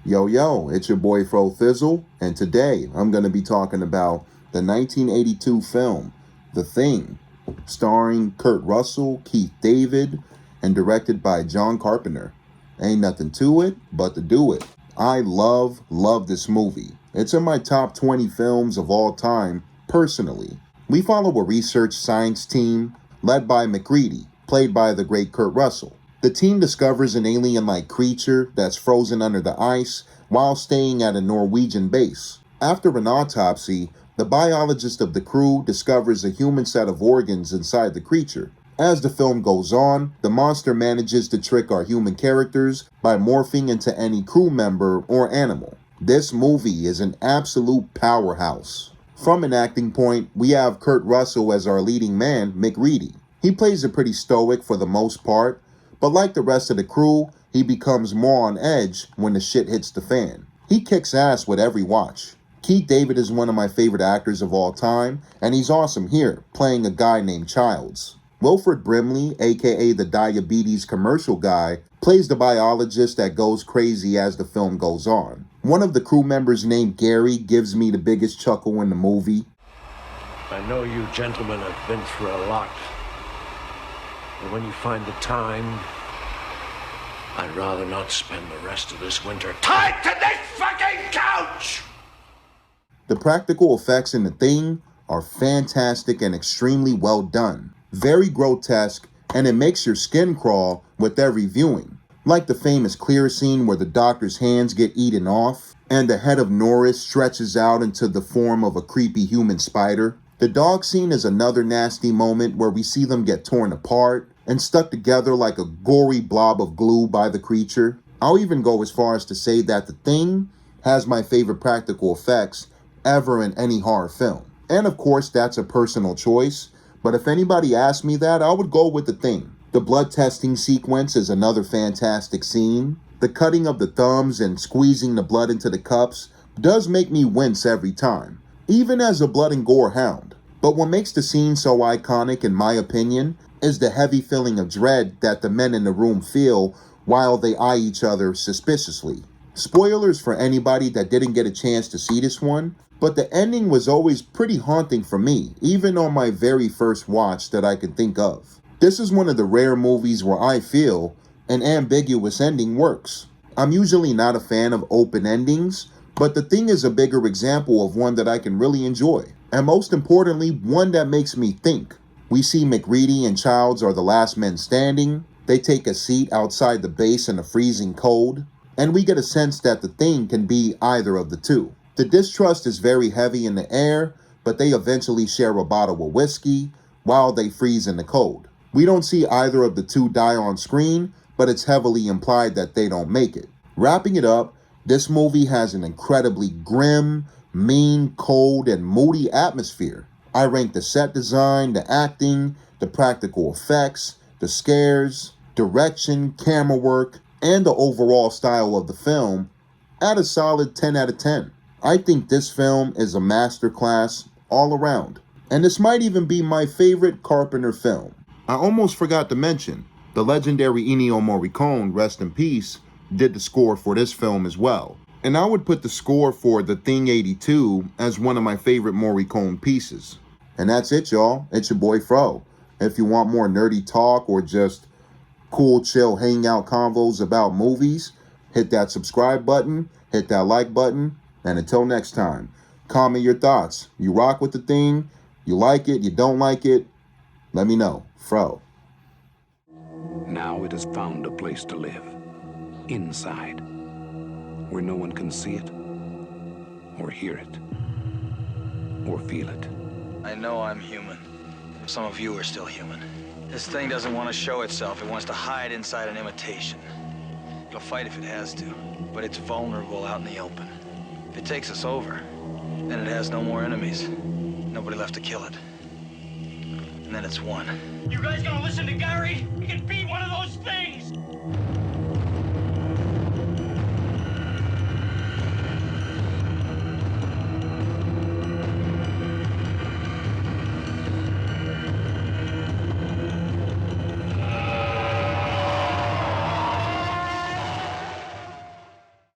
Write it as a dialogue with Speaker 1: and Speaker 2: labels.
Speaker 1: Yo, yo, it's your boy Fro Thizzle, and today I'm going to be talking about the 1982 film, The Thing, starring Kurt Russell, Keith David, and directed by John Carpenter. Ain't nothing to it but to do it. I love this movie. It's in my top 20 films of all time, personally. We follow a research science team led by McReady, played by the great Kurt Russell. The team discovers an alien-like creature that's frozen under the ice while staying at a Norwegian base. After an autopsy, the biologist of the crew discovers a human set of organs inside the creature. As the film goes on, the monster manages to trick our human characters by morphing into any crew member or animal. This movie is an absolute powerhouse. From an acting point, we have Kurt Russell as our leading man, McReady. He plays it pretty stoic for the most part, but like the rest of the crew, he becomes more on edge when the shit hits the fan. He kicks ass with every watch. Keith David is one of my favorite actors of all time, and he's awesome here, playing a guy named Childs. Wilford Brimley, aka the diabetes commercial guy, plays the biologist that goes crazy as the film goes on. One of the crew members named Gary gives me the biggest chuckle in the movie.
Speaker 2: I know you gentlemen have been through a lot. And when you find the time, I'd rather not spend the rest of this winter tied to this fucking couch!
Speaker 1: The practical effects in The Thing are fantastic and extremely well done. Very grotesque, and it makes your skin crawl with every viewing. Like the famous clear scene where the doctor's hands get eaten off, and the head of Norris stretches out into the form of a creepy human spider. The dog scene is another nasty moment where we see them get torn apart and stuck together like a gory blob of glue by the creature. I'll even go as far as to say that The Thing has my favorite practical effects ever in any horror film. And of course, that's a personal choice, but if anybody asked me that, I would go with The Thing. The blood testing sequence is another fantastic scene. The cutting of the thumbs and squeezing the blood into the cups does make me wince every time, even as a blood and gore hound. But what makes the scene so iconic, in my opinion, is the heavy feeling of dread that the men in the room feel while they eye each other suspiciously. Spoilers for anybody that didn't get a chance to see this one, but the ending was always pretty haunting for me, even on my very first watch that I could think of. This is one of the rare movies where I feel an ambiguous ending works. I'm usually not a fan of open endings, but The Thing is a bigger example of one that I can really enjoy. And most importantly, one that makes me think. We see McReady and Childs are the last men standing. They take a seat outside the base in the freezing cold, and we get a sense that The Thing can be either of the two. The distrust is very heavy in the air, but they eventually share a bottle of whiskey while they freeze in the cold. We don't see either of the two die on screen, but it's heavily implied that they don't make it. Wrapping it up, this movie has an incredibly grim, mean, cold, and moody atmosphere. I rank the set design, the acting, the practical effects, the scares, direction, camera work, and the overall style of the film at a solid 10 out of 10. I think this film is a masterclass all around. And this might even be my favorite Carpenter film. I almost forgot to mention, the legendary Ennio Morricone, rest in peace, did the score for this film as well. And I would put the score for The Thing 82 as one of my favorite Morricone pieces. And that's it, y'all. It's your boy Fro. If you want more nerdy talk or just cool, chill, hangout convos about movies, hit that subscribe button, hit that like button, and until next time, comment your thoughts. You rock with The Thing? You like it? You don't like it? Let me know. Fro.
Speaker 3: Now it has found a place to live. Inside. Where no one can see it, or hear it, or feel it.
Speaker 4: I know I'm human. Some of you are still human. This thing doesn't want to show itself. It wants to hide inside an imitation. It'll fight if it has to, but it's vulnerable out in the open. If it takes us over, then it has no more enemies. Nobody left to kill it. And then it's won.
Speaker 5: You guys gonna listen to Gary? He can beat one of those